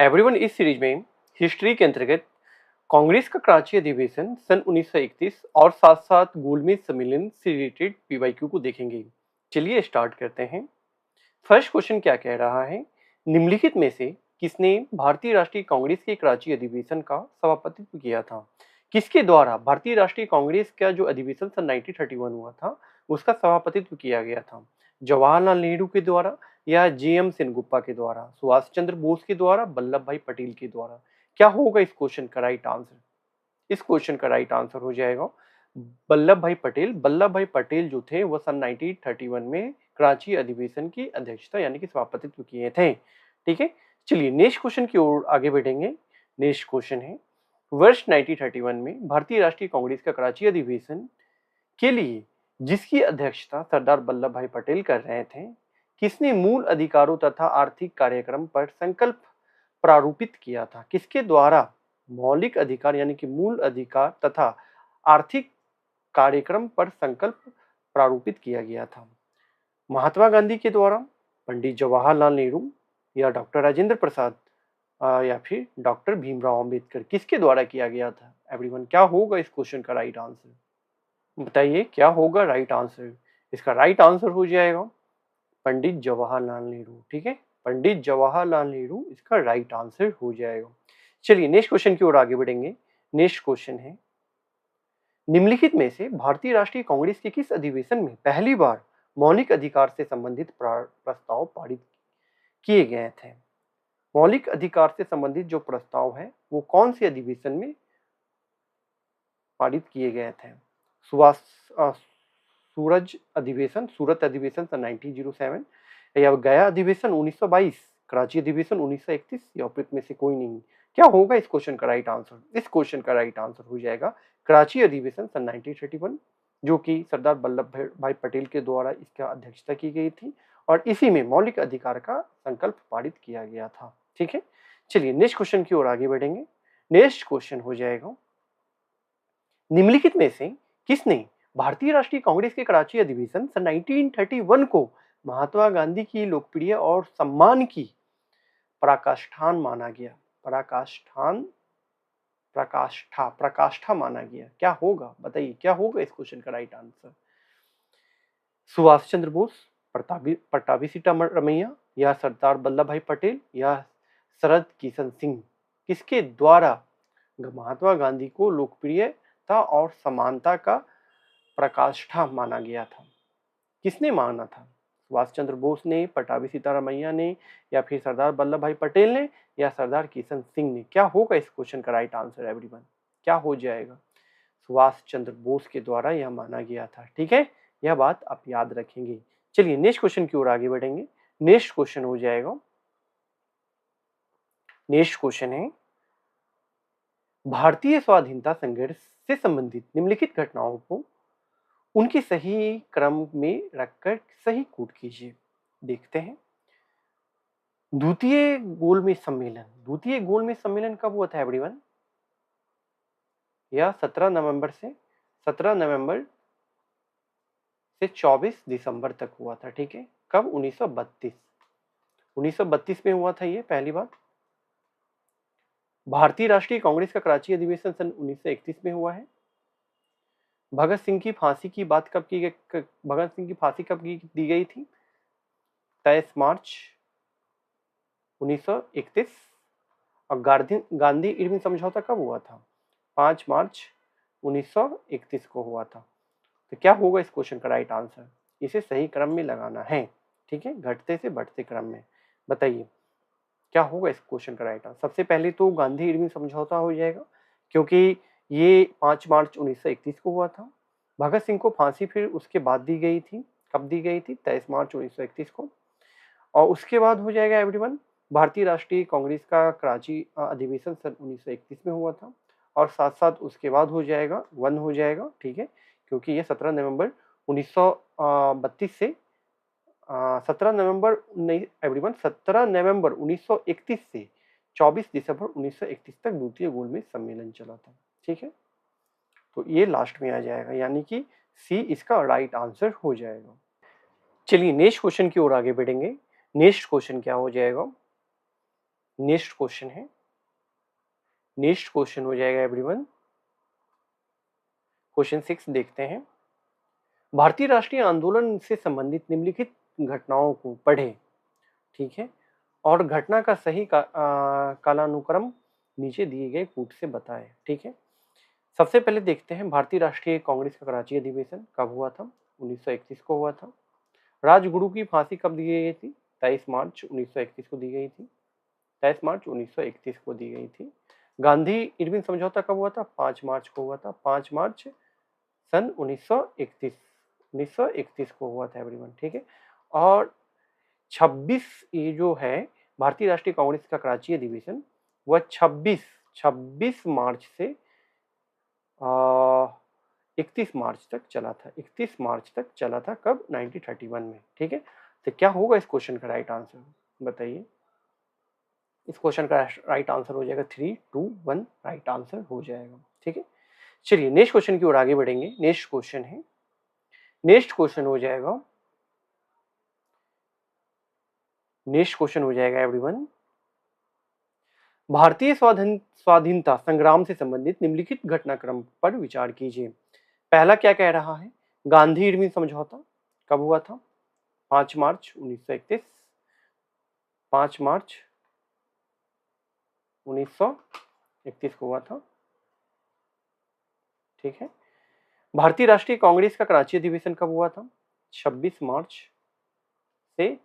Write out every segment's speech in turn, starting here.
Everyone इस series में history के अंतर्गत कांग्रेस का कराची अधिवेशन सन 1931 और साथ साथ गोलमेज सम्मेलन से रिलेटेड पीवाईक्यू को देखेंगे। चलिए स्टार्ट करते हैं। फर्स्ट क्वेश्चन क्या कह रहा है, निम्नलिखित में से किसने भारतीय राष्ट्रीय कांग्रेस के कराची अधिवेशन का सभापतित्व किया था? किसके द्वारा भारतीय राष्ट्रीय कांग्रेस का जो अधिवेशन सन 1931 हुआ था उसका सभापतित्व किया गया था? जवाहरलाल नेहरू के द्वारा या जेएम सेनगुप्ता के द्वारा, सुभाष चंद्र बोस के द्वारा, वल्लभ भाई पटेल के द्वारा? क्या होगा इस क्वेश्चन का राइट आंसर? इस क्वेश्चन का राइट आंसर हो जाएगा वल्लभ भाई पटेल। वल्लभ भाई पटेल जो थे वो सन 1931 में कराची अधिवेशन की अध्यक्षता यानी कि सभापतित्व किए थे। ठीक है, चलिए नेक्स्ट क्वेश्चन की ओर आगे बढ़ेंगे। नेक्स्ट क्वेश्चन है, वर्ष 1931 में भारतीय राष्ट्रीय कांग्रेस का कराची अधिवेशन के लिए जिसकी अध्यक्षता सरदार वल्लभ भाई पटेल कर रहे थे, किसने मूल अधिकारों तथा आर्थिक कार्यक्रम पर संकल्प प्रारूपित किया था? किसके द्वारा मौलिक अधिकार यानी कि मूल अधिकार तथा आर्थिक कार्यक्रम पर संकल्प प्रारूपित किया गया था? महात्मा गांधी के द्वारा, पंडित जवाहरलाल नेहरू या डॉक्टर राजेंद्र प्रसाद या फिर डॉक्टर भीमराव अंबेडकर? किसके द्वारा किया गया था? एवरीवन, क्या होगा इस क्वेश्चन का राइट आंसर? बताइए क्या होगा राइट आंसर? इसका राइट आंसर हो जाएगा पंडित जवाहरलाल नेहरू। ठीक है, पंडित जवाहरलाल नेहरू इसका राइट आंसर हो जाएगा। चलिए नेक्स्ट क्वेश्चन की ओर आगे बढ़ेंगे। नेक्स्ट क्वेश्चन है, निम्नलिखित में से भारतीय राष्ट्रीय कांग्रेस के किस अधिवेशन में पहली बार मौलिक अधिकार से संबंधित प्रस्ताव पारित किए गए थे? मौलिक अधिकार से संबंधित जो प्रस्ताव है वो कौन से अधिवेशन में पारित किए गए थे? सूरत अधिवेशन सन 1907 या गया अधिवेशन 1922, कराची अधिवेशन 1931 या उपरोक्त में से कोई नहीं? क्या होगा इस क्वेश्चन का राइट आंसर? इस क्वेश्चन का राइट आंसर हो जाएगा कराची अधिवेशन सन 1931, जो कि सरदार वल्लभ भाई पटेल के द्वारा इसका अध्यक्षता की गई थी और इसी में मौलिक अधिकार का संकल्प पारित किया गया था। ठीक है, चलिए नेक्स्ट क्वेश्चन की ओर आगे बढ़ेंगे। नेक्स्ट क्वेश्चन हो जाएगा, निम्नलिखित में से किसने भारतीय राष्ट्रीय कांग्रेस के कराची अधिवेशन सन 1931 को महात्मा गांधी की लोकप्रिय और सम्मान की पराकाष्ठा माना गया? प्रकाष्ठा माना गया। क्या होगा बताइए, क्या होगा इस क्वेश्चन का राइट आंसर? सुभाष चंद्र बोस, पट्टाभी सिटारमैया या सरदार वल्लभ भाई पटेल या शरद किशन सिंह? किसके द्वारा महात्मा गांधी को लोकप्रियता और समानता का प्रकाष्ठा माना गया था? किसने माना था? सुभाष चंद्र बोस ने, पट्टाभी सितारमैया ने या फिर सरदार वल्लभ भाई पटेल ने या सरदार किशन सिंह ने? क्या होगा इस क्वेश्चन का राइट आंसर एवरीवन? क्या हो जाएगा? सुभाष चंद्र बोस के द्वारा यह माना गया था। ठीक है, यह बात आप याद रखेंगे। चलिए नेक्स्ट क्वेश्चन की ओर आगे बढ़ेंगे। नेक्स्ट क्वेश्चन हो जाएगा, नेक्स्ट क्वेश्चन है, भारतीय स्वाधीनता संघर्ष से संबंधित निम्नलिखित घटनाओं को उनके सही क्रम में रखकर सही कूट कीजिए। देखते हैं। द्वितीय गोलमेज सम्मेलन कब हुआ था एवरीवन? यह 17 नवंबर से 24 दिसंबर तक हुआ था। ठीक है, कब? 1932 में हुआ था ये पहली बार। भारतीय राष्ट्रीय कांग्रेस का कराची अधिवेशन सन 1931 में हुआ है। भगत सिंह की फांसी की बात कब की गई? भगत सिंह की फांसी कब दी गई थी? 23 मार्च 1931। और गांधी इरविन समझौता कब हुआ था? 5 मार्च 1931 को हुआ था। तो क्या होगा इस क्वेश्चन का राइट आंसर? इसे सही क्रम में लगाना है। ठीक है, घटते से बढ़ते क्रम में। बताइए क्या होगा इस क्वेश्चन का राइट आंसर? सबसे पहले तो गांधी इरविन समझौता हो जाएगा, क्योंकि ये 5 मार्च 1931 को हुआ था। भगत सिंह को फांसी फिर उसके बाद दी गई थी। कब दी गई थी? 23 मार्च 1931 को। और उसके बाद हो जाएगा एवरीवन, भारतीय राष्ट्रीय कांग्रेस का कराची अधिवेशन सन 1931 में हुआ था। और साथ साथ उसके बाद हो जाएगा 1 हो जाएगा। ठीक है, क्योंकि ये 17 नवंबर 1932 से 17 नवंबर 1931 से 24 दिसंबर 1931 तक द्वितीय गोलमेज सम्मेलन चला था। ठीक है, तो ये लास्ट में आ जाएगा, यानी कि सी इसका राइट आंसर हो जाएगा। चलिए नेक्स्ट क्वेश्चन की ओर आगे बढ़ेंगे। नेक्स्ट क्वेश्चन क्या हो जाएगा? नेक्स्ट क्वेश्चन है, नेक्स्ट क्वेश्चन हो जाएगा एवरीवन क्वेश्चन 6 देखते हैं। भारतीय राष्ट्रीय आंदोलन से संबंधित निम्नलिखित घटनाओं को पढ़े, ठीक है, और घटना का सही कालानुक्रम नीचे दिए गए कूट से बताएं, ठीक है। सबसे पहले देखते हैं भारतीय राष्ट्रीय कांग्रेस का कराची अधिवेशन कब हुआ था, 1931 को हुआ था। राजगुरु की फांसी कब दी गई थी, 23 मार्च 1931 को दी गई थी, 23 मार्च 1931 को दी गई थी। गांधी इरविन समझौता कब हुआ था, 5 मार्च को हुआ था, 5 मार्च सन 1931 को हुआ था एवरीवन, ठीक है। और 26 ये जो है भारतीय राष्ट्रीय कांग्रेस का कराची अधिवेशन वह 26 मार्च से 31 मार्च तक चला था, 31 मार्च तक चला था, कब, 1931 में, ठीक है। तो क्या होगा इस क्वेश्चन का राइट आंसर बताइए। इस क्वेश्चन का राइट आंसर हो जाएगा 3, 2, 1 राइट आंसर हो जाएगा, ठीक है। चलिए नेक्स्ट क्वेश्चन की ओर आगे बढ़ेंगे। नेक्स्ट क्वेश्चन है, नेक्स्ट क्वेश्चन हो जाएगा, नेक्स्ट क्वेश्चन हो जाएगा एवरीवन, भारतीय स्वाधीनता संग्राम से संबंधित निम्नलिखित घटनाक्रम पर विचार कीजिए। पहला क्या कह रहा है, गांधी इरविन समझौता कब हुआ था, 5 मार्च 1931, 5 मार्च 1931 को हुआ था, ठीक है। भारतीय राष्ट्रीय कांग्रेस का कराची अधिवेशन कब हुआ था, 26 मार्च से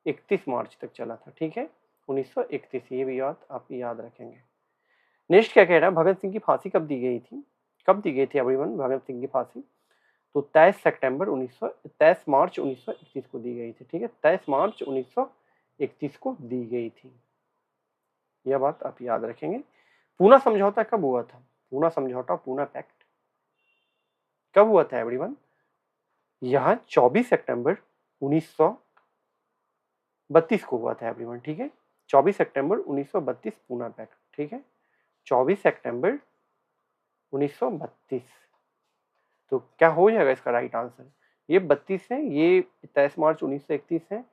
31 मार्च तक चला था, ठीक है, 1931, ये भी आप याद रखेंगे। नेक्स्ट क्या कह रहा है, भगत सिंह की फांसी कब दी गई थी, कब दी गई थी एवरीवन भगत सिंह की फांसी, तो 23 मार्च 1931 को दी गई थी, ठीक है, 23 मार्च 1931 को दी गई थी, यह बात आप याद रखेंगे। पूना समझौता कब हुआ था, पूना समझौता, पूना पैक्ट कब हुआ था एवरीवन, यह 24 सितंबर 1932 को हुआ था एवरीवन, ठीक है, 24 सितंबर 1932 पूना पैक्ट, ठीक है, 24 सितंबर 1932। तो क्या हो जाएगा इसका राइट आंसर, ये 32 है, ये 23 मार्च 1931 है,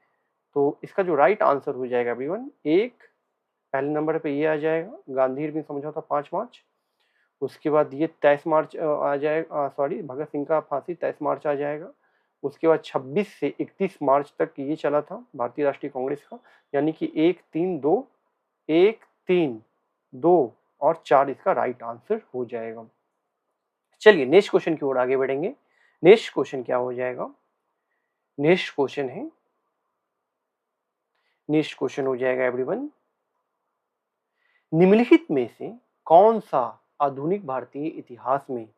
तो इसका जो राइट आंसर हो जाएगा एवरीवन, एक पहले नंबर पे ये आ जाएगा, गांधी इरविन समझौता 5 मार्च, उसके बाद ये 23 मार्च आ जाएगा, सॉरी भगत सिंह का फांसी 23 मार्च आ जाएगा, उसके बाद 26 से 31 मार्च तक ये चला था भारतीय राष्ट्रीय कांग्रेस का, यानी कि 1, 3, 2 और 4 इसका राइट आंसर हो जाएगा। चलिए नेक्स्ट क्वेश्चन की ओर आगे बढ़ेंगे। नेक्स्ट क्वेश्चन क्या हो जाएगा, नेक्स्ट क्वेश्चन है, नेक्स्ट क्वेश्चन हो जाएगा एवरीवन, निम्नलिखित में से कौन सा आधुनिक भारतीय इतिहास में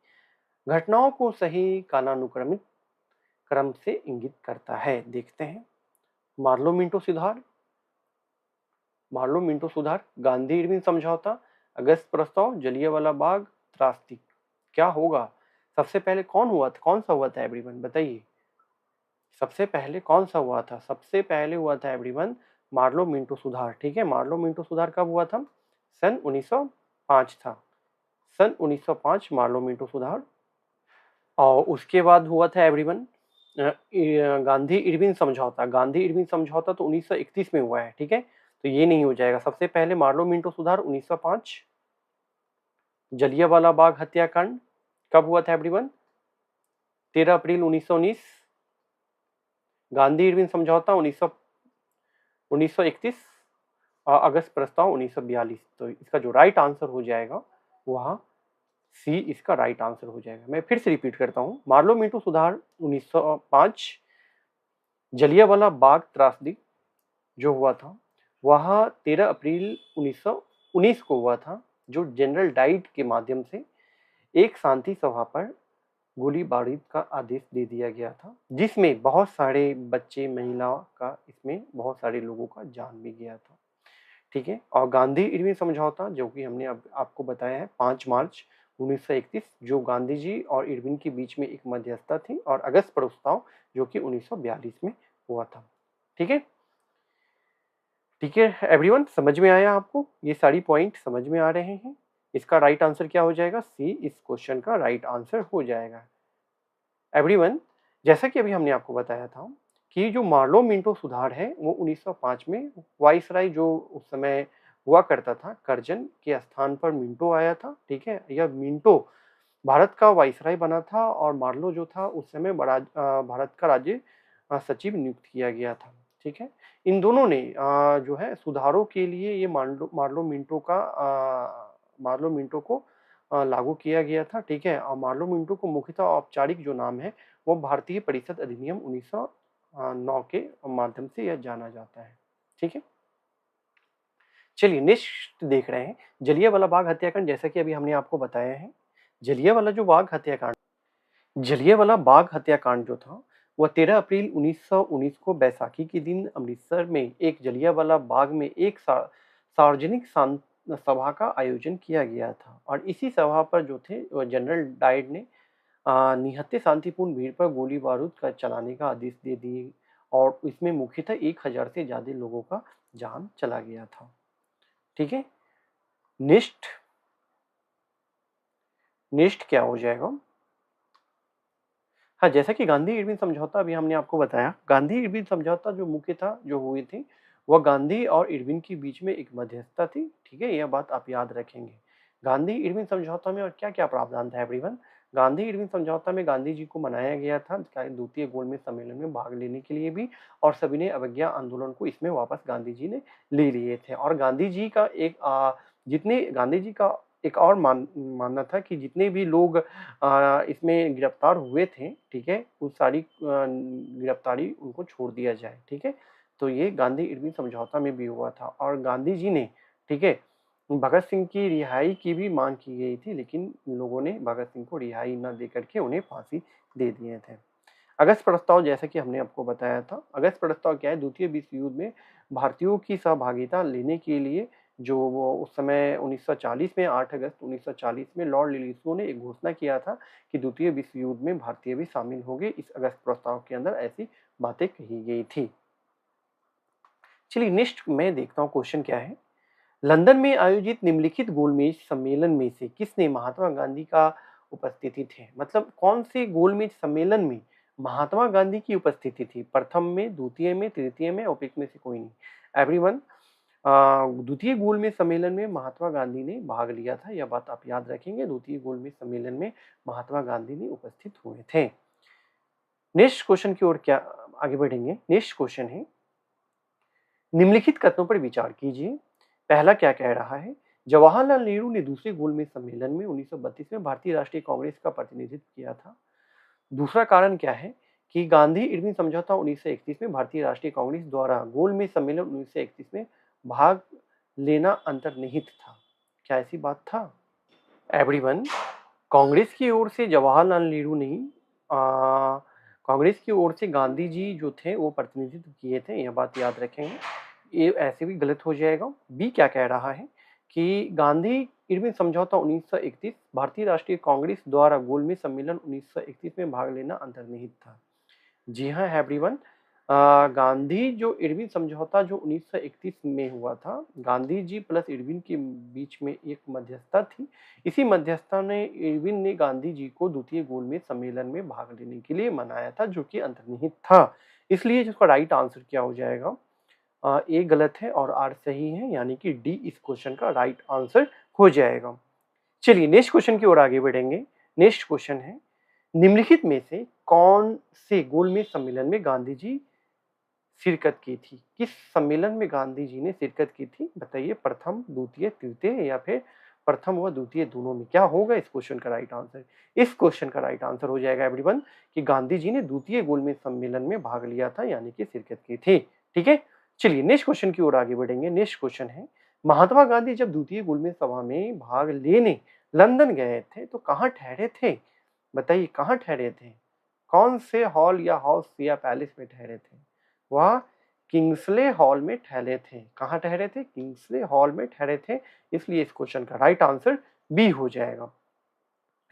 घटनाओं को सही कालानुक्रमित क्रम से इंगित करता है, देखते हैं। मार्लो मिंटो सुधार, मार्लो मिंटो सुधार, गांधी इरविन समझौता, अगस्त प्रस्ताव, जलियांवाला बाग, त्रासदी, क्या होगा, सबसे पहले कौन हुआ था, कौन सा हुआ था एवरीवन बताइए, सबसे पहले कौन सा हुआ था, सबसे पहले हुआ था एवरीवन मार्लो मिंटो सुधार, ठीक है। मार्लो मिंटो सुधार कब हुआ था, सन 1905 था, सन 1905 मार्लो मिंटो सुधार। और उसके बाद हुआ था एवरीवन गांधी इरविन समझौता, गांधी इरविन समझौता तो 1931 में हुआ है, ठीक है, तो ये नहीं हो जाएगा। सबसे पहले मार्लो मिंटो सुधार 1905। जलियांवाला बाग हत्याकांड कब हुआ था एवरीवन, 13 अप्रैल 1919। गांधी इरविन समझौता 1931 और अगस्त प्रस्ताव 1942। तो इसका जो राइट आंसर हो जाएगा वह सी इसका राइट आंसर हो जाएगा। मैं फिर से रिपीट करता हूं, मार्लो मिंटो सुधार 1905, जलियांवाला बाग त्रासदी जो हुआ था वह 13 अप्रैल 1919 को हुआ था, जो जनरल डाइट के माध्यम से एक शांति सभा पर गोली बारूद का आदेश दे दिया गया था, जिसमें बहुत सारे बच्चे, महिला का, इसमें बहुत सारे लोगों का जान भी गया था, ठीक है। और गांधी इरविन समझौता जो कि हमने अब आपको बताया है 5 मार्च 1931, जो गांधी जी और इरविन के बीच में एक मध्यस्थता थी, और अगस्त प्रस्ताव जो कि 1942 में हुआ था, ठीक है, ठीक है एवरीवन, समझ में आया आपको, ये सारी पॉइंट समझ में आ रहे हैं। इसका राइट आंसर क्या हो जाएगा, सी इस क्वेश्चन का राइट आंसर हो जाएगा एवरीवन। जैसा कि अभी हमने आपको बताया था कि जो मार्लो मिंटो सुधार है वो 1905 में वाइसराय जो उस समय हुआ करता था। कर्जन के स्थान पर मिंटो आया था, ठीक है। यह मिंटो भारत का वाइसराय बना था और मार्लो जो था उस समय भारत का राज्य सचिव नियुक्त किया गया था, ठीक है। इन दोनों ने जो है सुधारों के लिए ये मार्लो मिंटो को लागू किया गया था, ठीक है। और मार्लो मिंटो को मुख्यतः औपचारिक जो नाम है वो भारतीय परिषद अधिनियम 1909 के माध्यम से यह जाना जाता है, ठीक है। चलिए नेक्स्ट देख रहे हैं जलियांवाला बाग हत्याकांड। जैसा कि अभी हमने आपको बताया है, जलियांवाला बाग हत्याकांड जो था वह 13 अप्रैल 1919 को बैसाखी के दिन अमृतसर में एक जलियांवाला बाग में एक सार्वजनिक सभा का आयोजन किया गया था। और इसी सभा पर जो थे जनरल डायर ने निहत्थे शांतिपूर्ण भीड़ पर गोली बारूद का चलाने का आदेश दे दिए और इसमें मुख्यतः 1000 से ज्यादा लोगों का जान चला गया था, ठीक है। नेक्स्ट क्या हो जाएगा? हाँ, जैसा कि गांधी इरविन समझौता अभी हमने आपको बताया, गांधी इरविन समझौता जो मुख्य था जो हुई थी वह गांधी और इरविन के बीच में एक मध्यस्थता थी, ठीक है। यह बात आप याद रखेंगे। गांधी इरविन समझौता में और क्या क्या प्रावधान था एवरीवन? गांधी इरविन समझौता में गांधी जी को मनाया गया था द्वितीय गोलमेज सम्मेलन में भाग लेने के लिए भी, और सविनय अवज्ञा आंदोलन को इसमें वापस गांधी जी ने ले लिए थे। और गांधी जी का एक और मानना था कि जितने भी लोग इसमें गिरफ्तार हुए थे, ठीक है, उस सारी गिरफ्तारी उनको छोड़ दिया जाए, ठीक है। तो ये गांधी इरविन समझौता में भी हुआ था। और गांधी जी ने, ठीक है, भगत सिंह की रिहाई की भी मांग की गई थी, लेकिन लोगों ने भगत सिंह को रिहाई न दे करके उन्हें फांसी दे दिए थे। अगस्त प्रस्ताव, जैसा कि हमने आपको बताया था, अगस्त प्रस्ताव क्या है? द्वितीय विश्व युद्ध में भारतीयों की सहभागिता लेने के लिए जो वो उस समय 1940 में 8 अगस्त 1940 में लॉर्ड लिलिसो ने एक घोषणा किया था कि द्वितीय विश्व युद्ध में भारतीय भी शामिल होंगे। इस अगस्त प्रस्ताव के अंदर ऐसी बातें कही गई थी। चलिए नेक्स्ट मैं देखता हूँ क्वेश्चन क्या है। लंदन में आयोजित निम्नलिखित गोलमेज सम्मेलन में से किसने महात्मा गांधी का उपस्थिति थे? मतलब कौन से गोलमेज सम्मेलन में महात्मा गांधी की उपस्थिति थी? प्रथम में, द्वितीय में, तृतीय में, और में से कोई नहीं। एवरीवन, द्वितीय गोलमेज सम्मेलन में महात्मा गांधी ने भाग लिया था, यह बात आप याद रखेंगे। द्वितीय गोलमेज सम्मेलन में महात्मा गांधी ने उपस्थित हुए थे। नेक्स्ट क्वेश्चन की ओर क्या आगे बढ़ेंगे। नेक्स्ट क्वेश्चन है, निम्नलिखित कथनों पर विचार कीजिए। पहला क्या कह रहा है? जवाहरलाल नेहरू ने दूसरे गोलमेज सम्मेलन में 1932 में भारतीय राष्ट्रीय कांग्रेस का प्रतिनिधित्व किया था। दूसरा कारण क्या है कि गांधी इरविन समझौता 1931 में भारतीय राष्ट्रीय कांग्रेस द्वारा गोलमेज सम्मेलन 1931 में भाग लेना अंतर्निहित था। क्या ऐसी बात था? एवरीवन, कांग्रेस की ओर से जवाहरलाल नेहरू नहीं, कांग्रेस की ओर से गांधी जी जो थे वो प्रतिनिधित्व किए थे, यह बात याद रखेंगे। ये ऐसे भी गलत हो जाएगा। बी क्या कह रहा है कि गांधी इरविन समझौता 1931 भारतीय राष्ट्रीय कांग्रेस द्वारा गोलमेज सम्मेलन 1931 में भाग लेना अंतर्निहित था। जी हाँ एवरीवन, गांधी जो इरविन समझौता जो 1931 में हुआ था, गांधी जी प्लस इरविन के बीच में एक मध्यस्थता थी। इसी मध्यस्थता ने इरविन ने गांधी जी को द्वितीय गोलमेज सम्मेलन में भाग लेने के लिए मनाया था, जो कि अंतर्निहित था। इसलिए जिसका राइट आंसर क्या हो जाएगा? ए गलत है और आर सही है, यानी कि डी इस क्वेश्चन का राइट आंसर हो जाएगा। चलिए नेक्स्ट क्वेश्चन की ओर आगे बढ़ेंगे। नेक्स्ट क्वेश्चन है, निम्नलिखित में से कौन से गोलमेज सम्मेलन में गांधी जी शिरकत की थी? किस सम्मेलन में गांधी जी ने शिरकत की थी? बताइए, प्रथम, द्वितीय, तृतीय या फिर प्रथम व द्वितीय दोनों में? क्या होगा इस क्वेश्चन का राइट आंसर? इस क्वेश्चन का राइट आंसर हो जाएगा एवरीवन कि गांधी जी ने द्वितीय गोलमेज सम्मेलन में भाग लिया था, यानी कि शिरकत की थी, ठीक है। चलिए नेक्स्ट क्वेश्चन की ओर आगे बढ़ेंगे। नेक्स्ट क्वेश्चन है, महात्मा गांधी जब द्वितीय गोलमेज सभा में भाग लेने लंदन गए थे तो कहाँ ठहरे थे? बताइए, कहाँ ठहरे थे? कौन से हॉल या हाउस या पैलेस में ठहरे थे? वह किंग्सले हॉल में ठहरे थे। कहाँ ठहरे थे? किंग्सले हॉल में ठहरे थे। इसलिए इस क्वेश्चन का राइट आंसर बी हो जाएगा।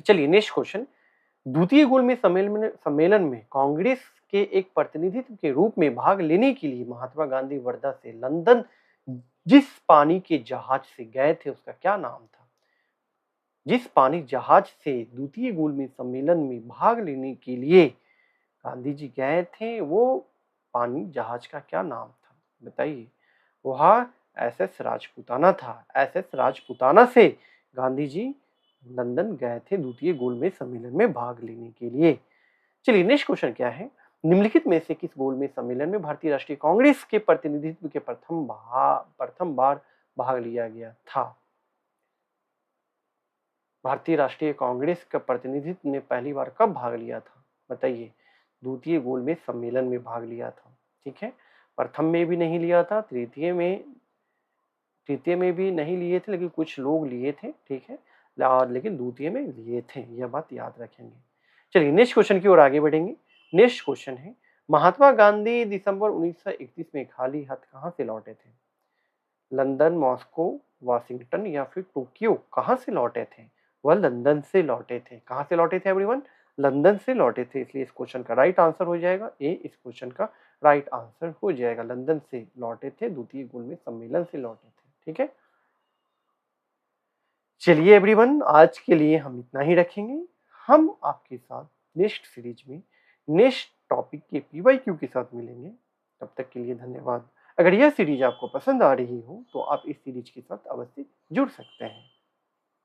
चलिए नेक्स्ट क्वेश्चन, द्वितीय गोलमेज सम्मेलन में कांग्रेस के एक प्रतिनिधित्व के रूप में भाग लेने के लिए महात्मा गांधी वर्धा से लंदन जिस पानी के जहाज से गए थे उसका क्या नाम था? जिस पानी जहाज से द्वितीय गोलमेज सम्मेलन में भाग लेने के लिए गांधी जी गए थे, वो पानी जहाज का क्या नाम था? बताइए। वह एसएस राजपूताना था। एसएस राजपूताना से गांधी जी लंदन गए थे द्वितीय गोलमेज सम्मेलन में भाग लेने के लिए। चलिए नेक्स्ट क्वेश्चन क्या है, निम्नलिखित में से किस गोलमेज सम्मेलन में भारतीय राष्ट्रीय कांग्रेस के प्रतिनिधित्व के प्रथम बार भाग लिया गया था? भारतीय राष्ट्रीय कांग्रेस का प्रतिनिधित्व ने पहली बार कब भाग लिया था बताइए? द्वितीय गोलमेज सम्मेलन में भाग लिया था। ठीक है, प्रथम में भी नहीं लिया था, तृतीय में भी नहीं लिए थे, लेकिन कुछ लोग लिए थे। ठीक है, लेकिन द्वितीय में लिए थे, यह बात याद रखेंगे। चलिए नेक्स्ट क्वेश्चन की ओर आगे बढ़ेंगे। नेक्स्ट क्वेश्चन है, महात्मा गांधी दिसंबर 1931 में खाली हाथ कहां से लौटे थे? लंदन, मॉस्को, वाशिंगटन या फिर टोक्यो? कहां से लौटे थे? वह लंदन से लौटे थे। कहां से लौटे थे एवरीवन? लंदन से लौटे थे। इसलिए इस क्वेश्चन का राइट आंसर हो जाएगा ए। इस क्वेश्चन का राइट आंसर हो जाएगा, लंदन से लौटे थे, द्वितीय गोलमेज सम्मेलन से लौटे थे। ठीक है, चलिए एवरीवन, आज के लिए हम इतना ही रखेंगे। हम आपके साथ नेक्स्ट सीरीज में नेक्स्ट टॉपिक के पीवाईक्यू के साथ मिलेंगे। तब तक के लिए धन्यवाद। अगर यह सीरीज आपको पसंद आ रही हो तो आप इस सीरीज के साथ अवश्य जुड़ सकते हैं।